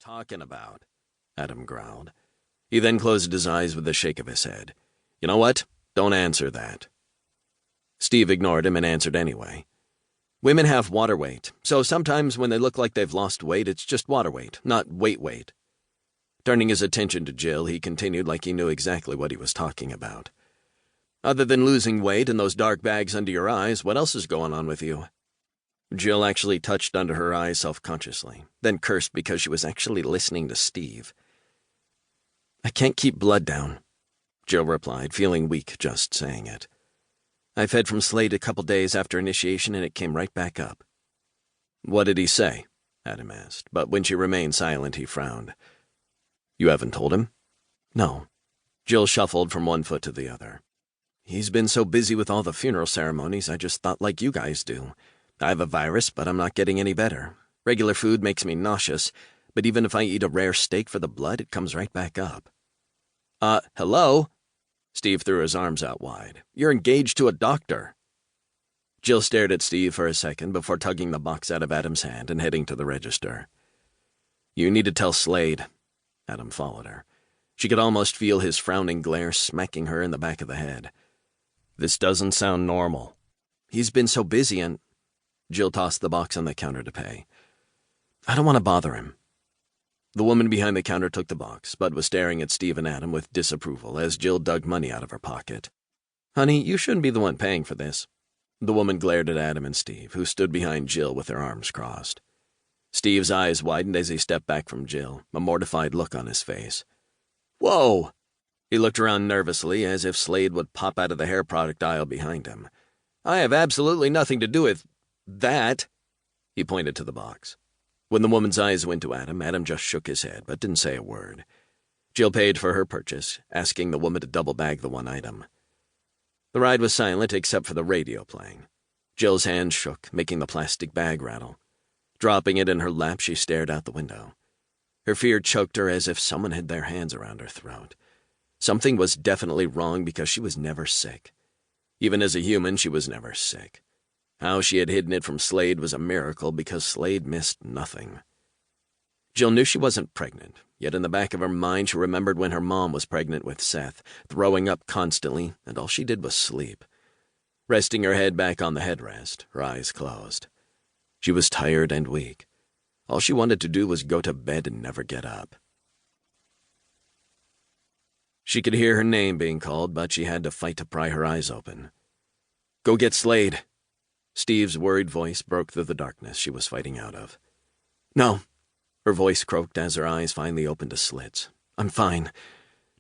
talking about?" Adam growled. He then closed his eyes with a shake of his head. "You know what? Don't answer that." Steve ignored him and answered anyway. "Women have water weight, so sometimes when they look like they've lost weight, it's just water weight, not weight. Turning his attention to Jill, he continued like he knew exactly what he was talking about. "Other than losing weight and those dark bags under your eyes, what else is going on with you?" Jill actually touched under her eyes self-consciously, then cursed because she was actually listening to Steve. "I can't keep blood down," Jill replied, feeling weak just saying it. "I fed from Slade a couple days after initiation and it came right back up." "What did he say?" Adam asked, but when she remained silent, he frowned. "You haven't told him?" "No." Jill shuffled from one foot to the other. "He's been so busy with all the funeral ceremonies, I just thought like you guys do. I have a virus, but I'm not getting any better. Regular food makes me nauseous, but even if I eat a rare steak for the blood, it comes right back up." Hello?" Steve threw his arms out wide. "You're engaged to a doctor." Jill stared at Steve for a second before tugging the box out of Adam's hand and heading to the register. "You need to tell Slade." Adam followed her. She could almost feel his frowning glare smacking her in the back of the head. "This doesn't sound normal." "He's been so busy and—" Jill tossed the box on the counter to pay. "I don't want to bother him." The woman behind the counter took the box, but was staring at Steve and Adam with disapproval as Jill dug money out of her pocket. "Honey, you shouldn't be the one paying for this." The woman glared at Adam and Steve, who stood behind Jill with their arms crossed. Steve's eyes widened as he stepped back from Jill, a mortified look on his face. "Whoa!" He looked around nervously as if Slade would pop out of the hair product aisle behind him. "I have absolutely nothing to do with that." He pointed to the box. When the woman's eyes went to Adam, Adam just shook his head, but didn't say a word. Jill paid for her purchase, asking the woman to double-bag the one item. The ride was silent except for the radio playing. Jill's hand shook, making the plastic bag rattle. Dropping it in her lap, she stared out the window. Her fear choked her as if someone had their hands around her throat. Something was definitely wrong because she was never sick. Even as a human, she was never sick. How she had hidden it from Slade was a miracle because Slade missed nothing. Jill knew she wasn't pregnant, yet in the back of her mind she remembered when her mom was pregnant with Seth, throwing up constantly, and all she did was sleep. Resting her head back on the headrest, her eyes closed. She was tired and weak. All she wanted to do was go to bed and never get up. She could hear her name being called, but she had to fight to pry her eyes open. "Go get Slade." Steve's worried voice broke through the darkness she was fighting out of. "No," her voice croaked as her eyes finally opened to slits. "I'm fine.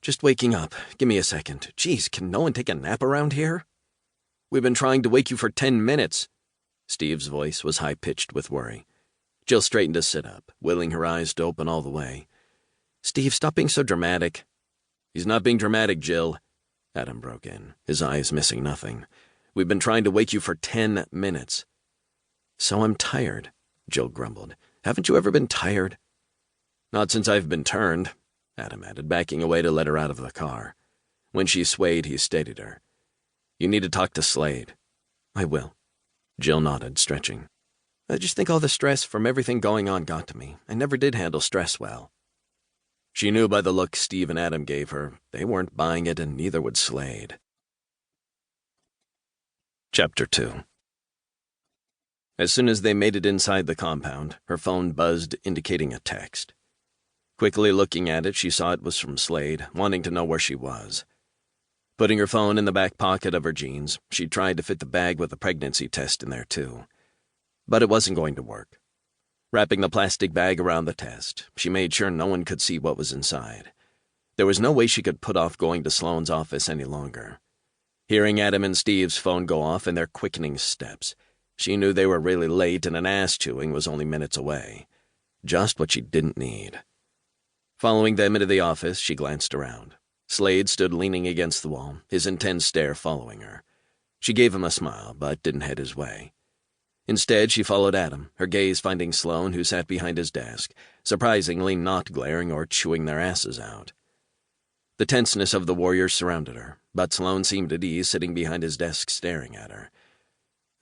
Just waking up. Give me a second. Geez, can no one take a nap around here?" "We've been trying to wake you for 10 minutes. Steve's voice was high-pitched with worry. Jill straightened to sit up, willing her eyes to open all the way. "Steve, stop being so dramatic." "He's not being dramatic, Jill," Adam broke in, his eyes missing nothing. "We've been trying to wake you for 10 minutes. "So I'm tired," Jill grumbled. "Haven't you ever been tired?" "Not since I've been turned," Adam added, backing away to let her out of the car. When she swayed, he steadied her. "You need to talk to Slade." "I will." Jill nodded, stretching. "I just think all the stress from everything going on got to me. I never did handle stress well." She knew by the look Steve and Adam gave her, they weren't buying it and neither would Slade. Chapter 2. As soon as they made it inside the compound, her phone buzzed, indicating a text. Quickly looking at it, she saw it was from Slade, wanting to know where she was. Putting her phone in the back pocket of her jeans, she tried to fit the bag with the pregnancy test in there too. But it wasn't going to work. Wrapping the plastic bag around the test, she made sure no one could see what was inside. There was no way she could put off going to Sloane's office any longer. Hearing Adam and Steve's phone go off and their quickening steps, she knew they were really late and an ass-chewing was only minutes away. Just what she didn't need. Following them into the office, she glanced around. Slade stood leaning against the wall, his intense stare following her. She gave him a smile, but didn't head his way. Instead, she followed Adam, her gaze finding Sloane, who sat behind his desk, surprisingly not glaring or chewing their asses out. The tenseness of the warriors surrounded her, but Sloane seemed at ease sitting behind his desk staring at her.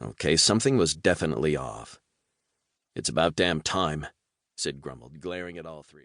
Okay, something was definitely off. "It's about damn time," Sid grumbled, glaring at all three of them.